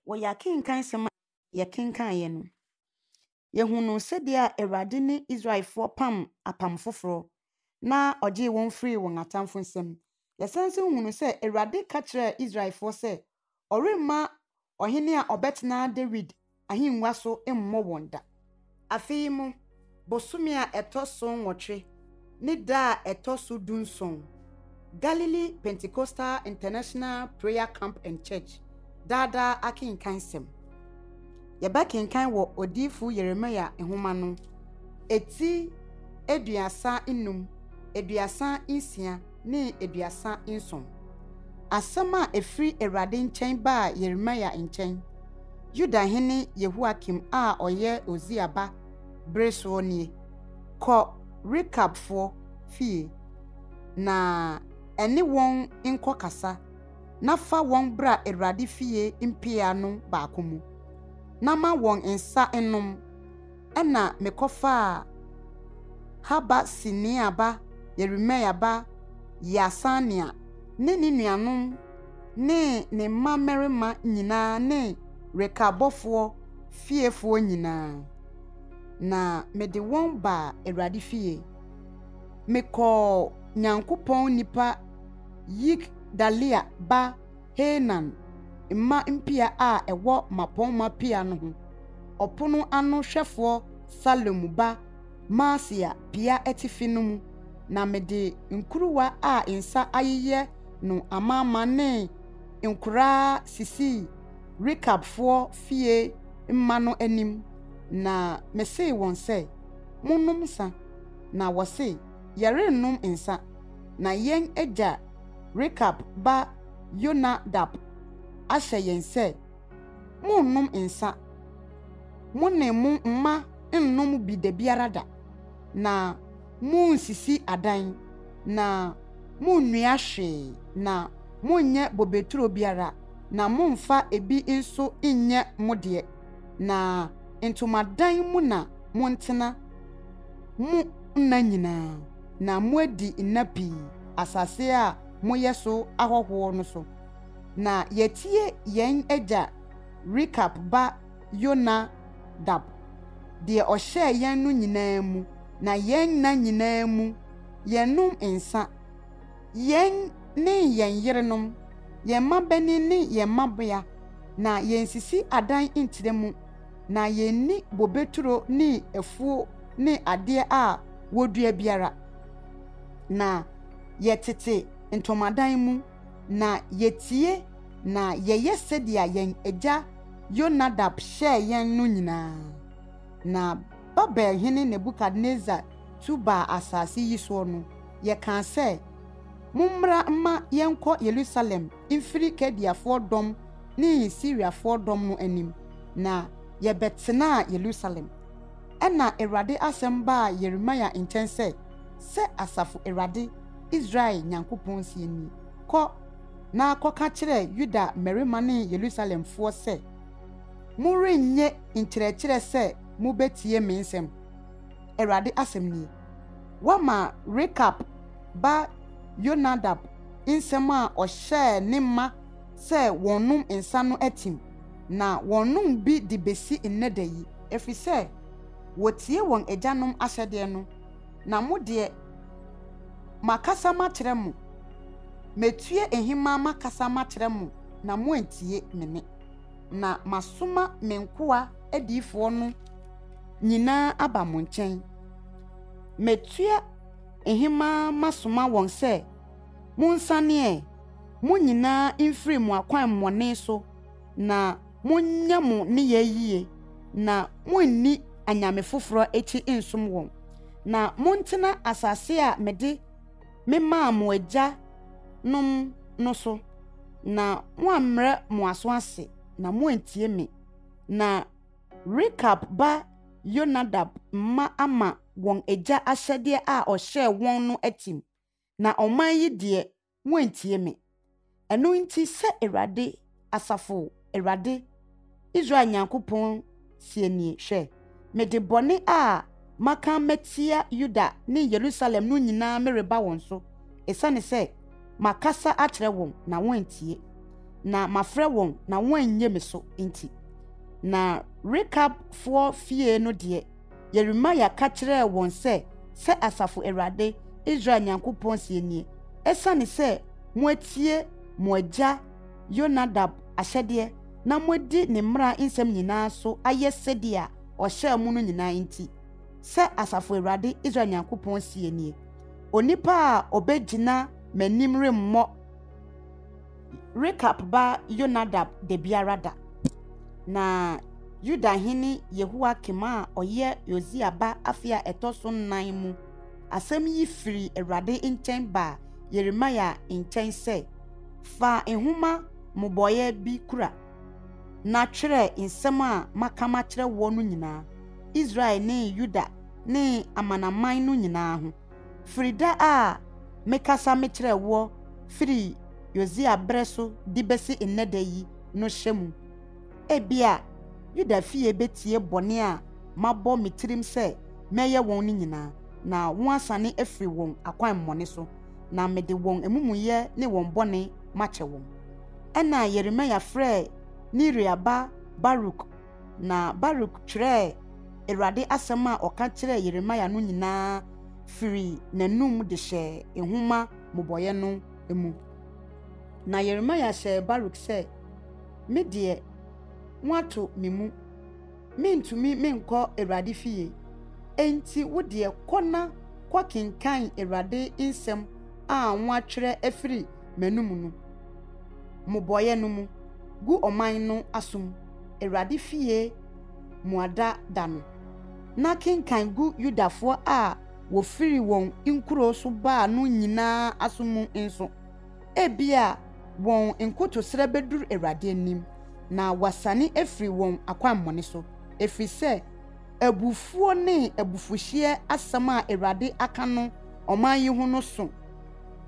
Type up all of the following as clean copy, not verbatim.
wo ya kenkan sema ye kenkan ye no. Ye hunu se dia Awurade ne Israelfo pam apam foforo na oje won free won atamfo nsem. Ye sense hunu se Awurade ka kire Israelfo se oremma ohene a obetena David ahinwa so emmo wonda. Afei mu bosumi a etoso nwotwe ne da etoso dunson. Galilee Pentecostal International Prayer Camp and Church. Dada akinkan sem. Yeba kinkan wo odifu Yeremia ehoma no. Eti eduasa inum, eduasa insia, ne eduasa inson. Asama efri Awurade nchen ba Yeremia nchen. Yuda hene Yehoakim a oye Oziaba breso nie. Ko recapfo fie na ene won inko kasa na fa won bra Awurade fie impia no baakomu na ma won ensa enum ena mekofa haba sinia ba Yeremia ba Yasania ne ni nuanom ne ne mamerima nyina ne rekabofo fiefo nyina na mede won ba Awurade fie meko Nyankopon nipa Yik Dalia ba Henan imma impia a ewo mapon mapia no ho opono ano hwefo Salemu ba Masia pia etifi no mu na mede nkuruwa a insa ayeye no amama ne nkura sisi recapfo fie mma no anim na mesei won se munum sa na wose yare num insa na yen eja recap ba Yonadab ashe yen se munum insa munemu mma nnum bi de biarada na mun sisi adan na munnua hwe na munye bobeturo biara na mumfa ebi inso inye modie na entomadan mu na montena mu nna nyina na muadi inapi asase a moyeso ahoho no so na yetie yen eja recap ba Yonadab de ohye yen no nyina mu na yen na nyina mu yenum ensa yen ne yen yerenom yen mabani ne yen mabea na yen sisi adan intiremu na yen ni bobeturo ni efuo ni ade a wodua biara na yetete ntomadan mu na yetie na yeye sedia yen eja Yonadab hye yen no nyina na Babel hene Nebukadnezar tuba asase yiso no ye kan se mumra ma yenko Jerusalem infiri kediafo dom ni Syriafo dom no anim na ye betena Jerusalem ena Awurade asem ba Yeremia nchen se asafu Awurade Israel Nyankopon sie ni ko na koka kire Yuda merima ne Jerusalem fo se murenye nkyerɛkyerɛ se mubetie mensem Awurade asem ni wama recap ba Yonadab insem a ohye ne ma se wonum ensa no atim na wonum bi de besi nneda yi efi se wotie won agyanom ahyede no na mode makasa makyerɛ mu metue ehima makasa makyerɛ mu na mo antie mene na masoma menkoa adifo no nyina aba mo nkyɛn metue ehima masoma won se munsane mo nyina infiri mo akwan mmɔne so na munya mo ne yeyie na munni anyame foforo echi insum won na montena asase a mede mema mo agya nom no so na mo amre mo aso ase na mo antie me na recap ba Yonadab ma ama won agya ahyede a ohye won no atim na oman yi de mo antie me eno nti se Awurade asafo Awurade Israel Nyankopon sieni hwe mede bone a maka metia Yuda ne Jerusalem no nyina mereba won so esane se makasa akyerɛ won na won antie na mafrɛ wɔn na wɔannye me so nti. Na Rekab for fie no de Yeremia ka kyerɛɛ wɔn sɛ Asafo Awurade Israel Nyankopɔn sie nie. Ɛsane sɛ mo atie mo agya Yonadab ahyɛdeɛ na modi ne mmara nsɛm nyinaa so ayɛ sɛdeɛ ɔhyɛɛ mo no nyinaa nti. Sɛ Asafo Awurade Israel Nyankopɔn sie nie. Onipa a obegyina m'anim remmɔ Rekab ba Yonadab de biara da. Na Yuda hene Yehoakim a ɔyɛ Yosia ba afia ɛtɔ so 9 mu asɛm yi firi Awurade nkyɛn ba Yeremia nkyɛn sɛ fa nhoma mmobɔyɛ bi kura na twerɛ nsɛm a makama kyerɛ wɔ no nyinaa Israel ne Yuda ne amanaman no nyinaa ho frida a mekasa mekyerɛ wɔ firi Yosia brɛ so de besi nnɛda yi no hyɛ mu ebia Yuda fie betie bɔne a mabɔ metirim sɛ mɛyɛ wɔn no nyinaa na wɔn asane afiri wɔn akwan mmɔne so na mede wɔn emumuyɛ ne wɔn bɔne makyɛ wɔn ɛna Yeremia frɛ Neria ba Baruk na Baruk twerɛ Awurade asɛm a ɔka kyerɛ Yeremia no nyinaa firi n'anum de hyɛ nhoma mmobɔyɛ no emu na Yeremia hyɛ Baruk sɛ me deɛ wato me mu mentumi menkɔ Awurade fie enti wo deɛ kɔna kɔkenkan Awurade nsɛm a wɔatwerɛ afiri m'anum no mmobɔyɛ no mu gu ɔman no asom Awurade fie muada da no na kenkan gu Yudafoɔ a wofiri wɔn nkuro so baa no nyinaa asom nso ebia wɔn nkotosrɛ bedur Awurade anim na wasane afiri wɔn akwammɔne so efiri sɛ abufuo ne abufuhye asɛm a Awurade aka no ɔman yi ho no so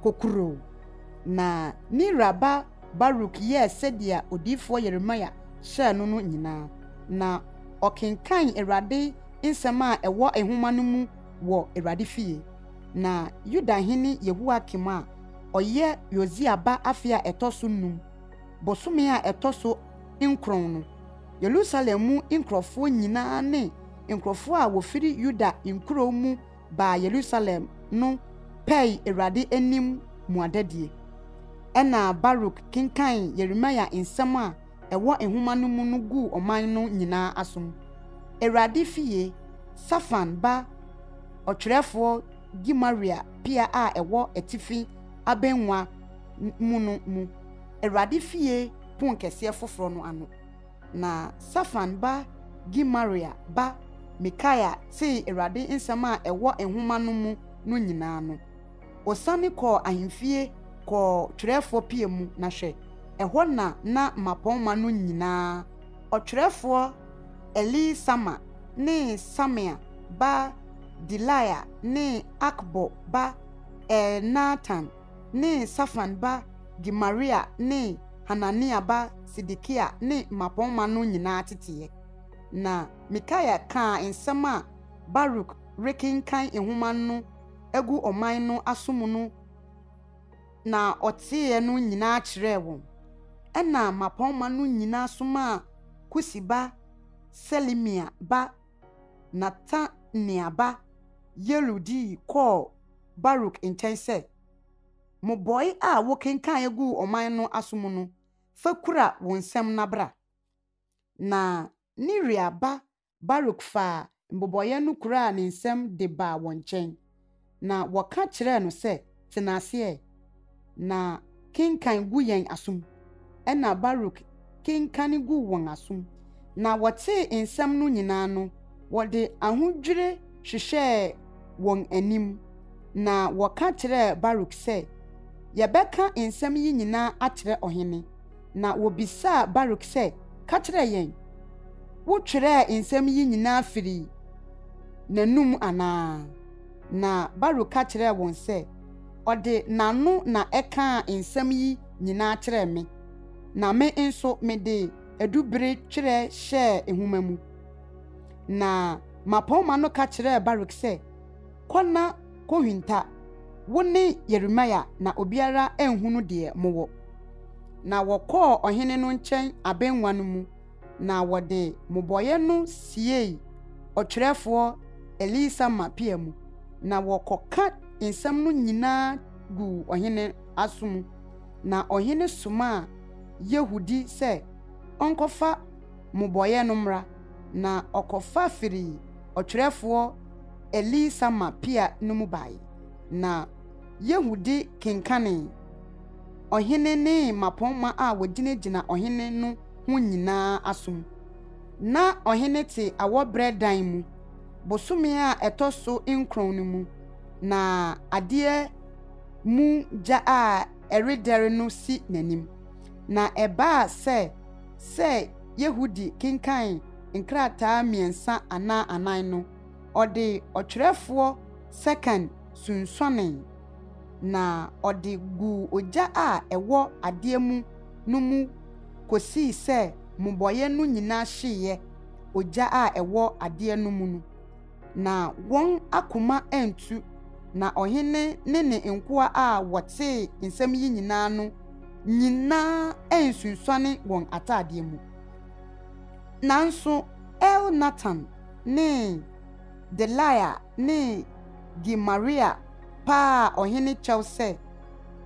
kokuro na Niraba Baruk yɛ sɛdeɛ odiifoɔ Yeremia hyɛ no nyinaa na ɔkenkan Awurade nsɛm a ɛwɔ nhoma no mu wɔ Awurade fie na Yuda hene Yehoakim a ɔyɛ Yosia ba afia ɛtɔ so 5 bosome a ɛtɔ so 9 no Yerusalem mu nkrɔfoɔ nyinaa ne nkrɔfoɔ a wofiri Yuda nkuro mu ba Yerusalem no pɛi Awurade anim muadadie ɛna Baruk kenkan Yeremia nsɛm a ɛwɔ nhoma no mu no gu ɔman no nyinaa asom Awurade fie Safan ba ɔtwerɛfoɔ Gimaria pia a ɛwɔ atifi abenwa mu no mu Awurade fie pon kɛseɛ foforɔ no ano na Safan ba Gimaria ba Mikaia te Awurade nsɛm a ɛwɔ nhoma no mu no nyinaa no osane kɔ ahemfie kɔ twerɛfoɔ pie mu na hwɛ ɛhɔ na mapɔnma no nyinaa ɔtwerɛfoɔ Elisama ne Samia ba Delaya ne Akbo ba Nathan ne Safan ba Gimaria ne Hanania ba Sidikia ne mapɔnma no nyinaa teteɛ na Mikaia ka nsɛm a Baruk rekenkan nhoma no egu ɔman no asom no na ɔteɛ no nyinaa kyerɛ wɔn ɛna mapɔnma no nyinaa soma Kusi ba Selimia ba Natania ba Yerudi kɔ Baruk nkyɛn sɛ mobɔe a wokenkan egu ɔman no asom no fakura wɔn nsɛm nabra na Neria ba Baruk fa mbobɔyɛ no kura ne nsɛm de ba wɔn nkyɛn na wɔka kyerɛ no sɛ tenase na kenkan gu yɛn asom ɛna Baruk kenkan gu wɔn asom na wɔte nsɛm no nyinaa no wɔde ahodwire hwehwɛ wɔn anim na wɔka kyerɛ Baruk sɛ yɛbɛka nsɛm yi nyinaa akyerɛ ɔhene na wɔbisa Baruk sɛ ka kyerɛ yɛn wotwerɛ nsɛm yi nyinaa firi n'anum anaa na Baruk ka kyerɛ wɔn sɛ ɔde n'ano na ɛka nsɛm yi nyinaa kyerɛ me na me nso mede adubere twerɛ hyɛ nhoma mu na mapɔnma no ka kyerɛ Baruk sɛ kɔna kɔhwinta wo ne Yeremia na obiara enhunu deɛ mowɔ na wɔkɔɔ ɔhene no nkyɛn abenwa no mu na wɔde mobɔyɛ no siei ɔtwerɛfoɔ Elisama pia mu na wɔkɔka nsɛm no nyinaa gu ɔhene aso mu na ɔhene soma Yehudi sɛ ɔnkɔfa mobɔyɛ no mmra na ɔkɔfa firi ɔtwerɛfoɔ Elisama pia no mu bae na Yehudi kenkane ɔhene ne mapɔmma a wɔgyinagyina ɔhene no ho nyinaa asom na ɔhene te awɔbrɛ dan mu bosome a ɛtɔ so nkron no mu na adeɛ mu gya a ɛredɛre no si n'anim na ɛbaa sɛ Yehudi kenkan nkrataa mmiɛnsa anaa anan no ɔde ɔtwerɛfoɔ second sunsɔne na ɔde gu ogya a ɛwɔ adeɛ mu no mu kosii sɛ mobɔyɛ no nyinaa hyeeɛ ogya a ɛwɔ adeɛ no mu no na wɔn akoma antu na ɔhene ne nkoa a wɔte nsɛm yi nyinaa no nyinaa ansunsɔne wɔn ataadeɛ mu nanso Elnatan ne Delaya ne Gemaria pa ɔhene kyɛw sɛ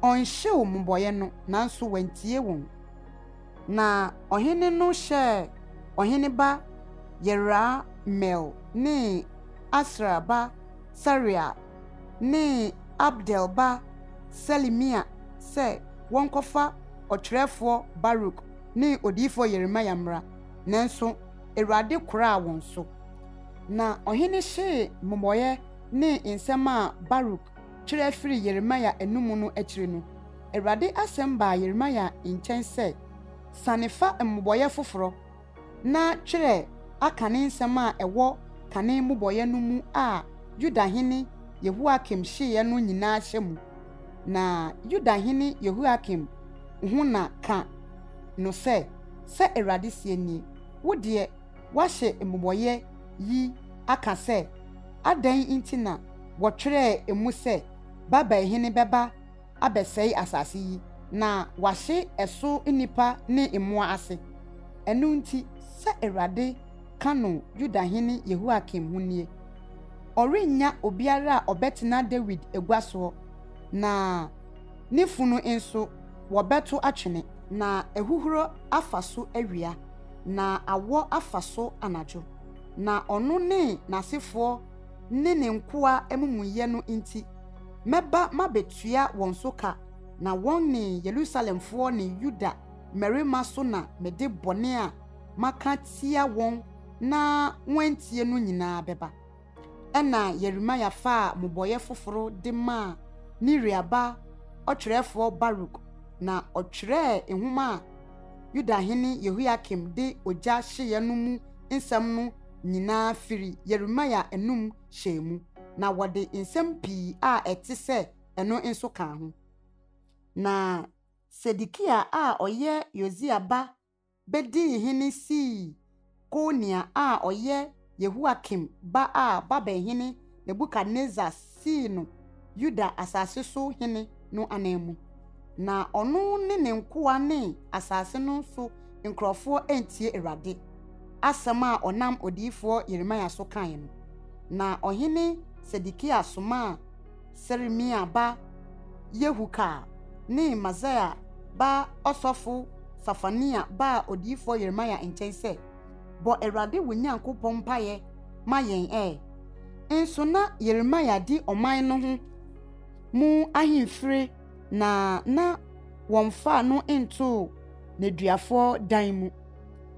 ɔnhyew mobɔyɛ no nanso wantie wɔn na ɔhene no hyɛ ɔhene ba Yeramel ne Asra ba Saria ne Abdel ba Selemia sɛ wɔnkɔfa ɔtwerɛfoɔ Baruk ne odiyifoɔ Yeremia mmra nanso Awurade koraa wɔn so na ɔhene hyee mobɔyɛ ne nsɛm a Baruk twerɛ firi Yeremia enum no akyiri no Awurade asɛm baa Yeremia nkyɛn sɛ sanefa mobɔyɛ foforo na twerɛ aka ne nsɛm a ɛwɔ kane mobɔyɛ no mu a Yudahene Yehoakim hyeeɛ no nyinaa hyɛ mu na Yudahene Yehoakim ho na ka no sɛ Awurade sie nie wo deɛ wahyɛ mobɔyɛ yi aka sɛ adan nti na wɔtwerɛ emu sɛ Babalhene bɛba abɛsɛe asase yi na wahye ɛso nipa ne mmoa ase ɛno nti sɛ Awurade ka no Yudahene Yehoakim ho nie ɔrenya obiara a ɔbɛtena David egua na ne funu nso wɔbɛto atwene na ehuhuro afa so awia na awɔ afa so anadwo na ɔno ne n'asefoɔ ne nkoa amumuyɛ no nti mɛba mabetua wɔn so ka na wɔn ne Yerusalemfoɔ ne Yuda mmarima so na mede bɔne a maka tia wɔn na wɔntie no nyinaa bɛba ɛna Yeremia fa mobɔyɛ foforo de ma Neria ba ɔtwerɛfoɔ Baruk na ɔtwerɛ nhoma a Yudahene Yehoakim de ogya hyeeɛ no mu nsɛm no nyinaa firi Yeremia enum hyɛ mu na wɔde nsɛm pii a ɛte sɛ ɛno nso ka ho na Sedekia a ɔyɛ Yosia ba bedi hene si Konia a ɔyɛ Yehoakim ba a Babalhene Nebukadnezar si no Yuda asase so hene no anemu na ɔno ne nkoa ne asase no so nkrɔfoɔ entie Awurade asɛm a ɔnam odiyifoɔ Yeremia so kae no na ɔhene Sedekia soma Seremia ba Yehuka ne Masaia ba ɔsɔfo Safania ba odiyifoɔ Yeremia nkyɛn sɛ bɔ Awurade wo Nyankopɔn mpaeɛ ma yɛn nso na Yeremia di ɔman no ho mu ahemfire na wɔmfa no into neduafoɔ dan mu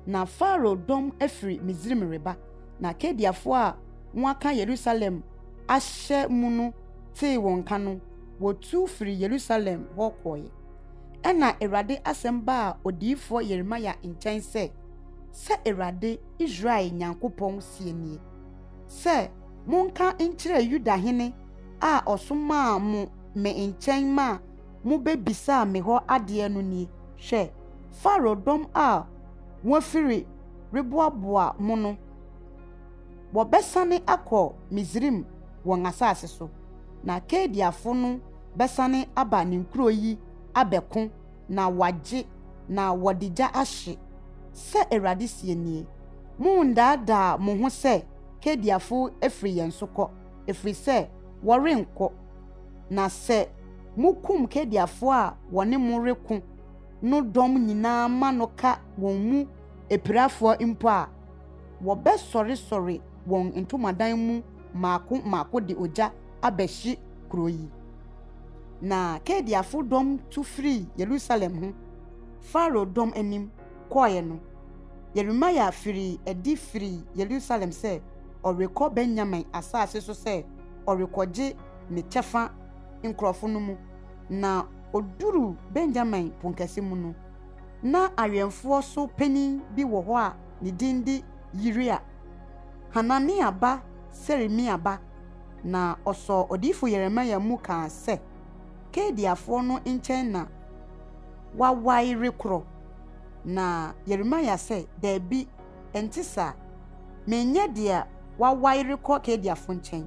na Faro dɔm afiri Misrim reba na Kediafoɔ a wɔaka Yerusalem ahyɛ mu no tee wɔn ka no wɔtu firi Yerusalem hɔ kɔe ɛna Awurade asɛm ba a odiyifoɔ Yeremia nkyɛn sɛ Awurade Israel Nyankopɔn sie nie sɛ monka nkyerɛ Yudahene a ɔsoma mo me nkyɛn ma mo bebisa me hɔ adeɛ no nie hwɛ Faro dɔm a wɔfiri reboaboa mo no wɔbɛsane akɔ Misrim wɔn asase so na Kediafo no bɛsane aba ne nkuro yi abɛko na wagye na wɔde gya ahye sɛ Awurade sie nie. Mundaadaa mo ho sɛ Kediafo efiri yɛn so kɔ, efiri sɛ wɔrenkɔ. Na sɛ mukum Kediafo a wɔne mo reko no dɔm nyinaa ma no ka wɔn mu epirafoɔ mpo a, wɔbɛsɔresɔre wɔn ntomadan mu maako de ogya abɛhye kuro yi. Na Kediafo dɔm tu firi Yerusalem ho Faro dɔm anim kɔɔɛ no, Yeremia firi Yerusalem sɛ ɔrekɔ Benjamin asase so sɛ ɔrekɔgye ne kyɛfa nkurɔfo no mu. Na oduru Benjamin ponkɛse mu no, na awɛmfoɔ so panyin bi wɔ hɔ a ne din de Yiria, Hanania ba Seremia ba, na ɔsɔ odiifo Yeremia mu kaa sɛ Kediafoɔ no nkyɛn na wawae rekorɔ. Na Yeremia sɛ daabi ɛnte saa, menyɛ deɛ wawae rekɔ Kediafo nkyɛn.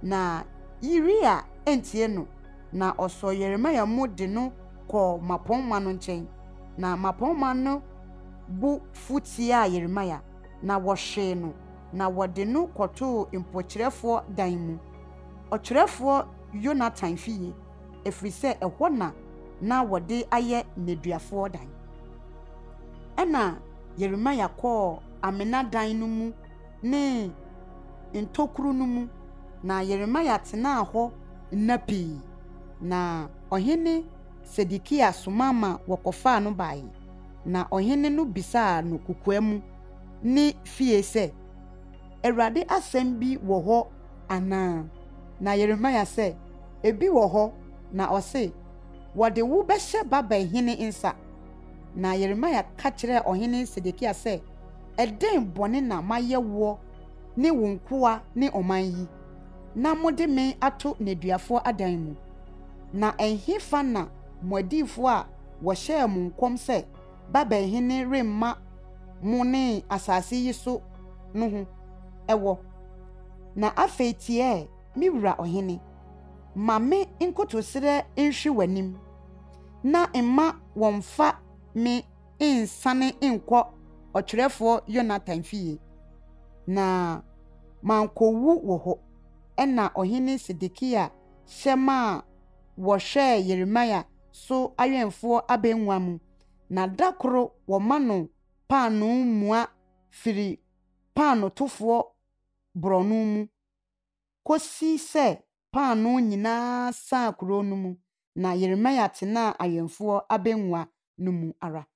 Na Yiria ɛntie no, na ɔsɔ Yeremia mu de no kɔ mapɔnma no nkyɛn. Na mapɔnma no bu futia Yeremia, na wɔhwee no, na wɔde no kɔtoo mpokyerɛfoɔ dan mu, ɔkyerɛfoɔ Yonatan fie, ɛfiri sɛ ɛhɔ na wɔde ayɛ nneduafoɔ dan. Ɛna Yeremia kɔɔ amena dan no mu ne ntokuru no mu, na Yeremia tenaa hɔ nna pii. Na ɔhene Sedekia soma ma wɔkɔfaa no bae. Na ɔhene no bisaa no kokoa mu ne fie sɛ, Awurade asɛm bi wɔ hɔ anaa? Na Yeremia sɛ, ebi wɔ hɔ. Na ɔse, wɔde wo bɛhyɛ Babelhene nsa. Na Yeremia ka kyerɛɛ ɔhene Sedekia sɛ, ɛdɛn bɔne na mayɛ woɔ ne wo nkoa ne ɔman yi, na mode me ato nneduafoɔ adan mu? Na ɛhefa na mo adiifoɔ a wɔhyɛɛ mo nkɔm sɛ Babelhene remma mo ne asase yi so no ho ɛwɔ? Na afei tie me wura ɔhene, ma me nkotosrɛ nhwe w'anim, na mma wɔmfa me nsane nkɔ ɔkyerɛfoɔ Yonatan fie, na mankɔwu wɔ hɔ. Ɛna ɔhene Sedekia hyɛ maa wɔhwɛɛ Yeremia so awɛmfoɔ abɛnwa mu. Na da koro wɔma no paano mua firi paanotofoɔ borɔno mu, kosi sɛ paano nyinaa saa kuro no mu. Na Yeremia tenaa awɛmfoɔ abɛnwa no mu ara.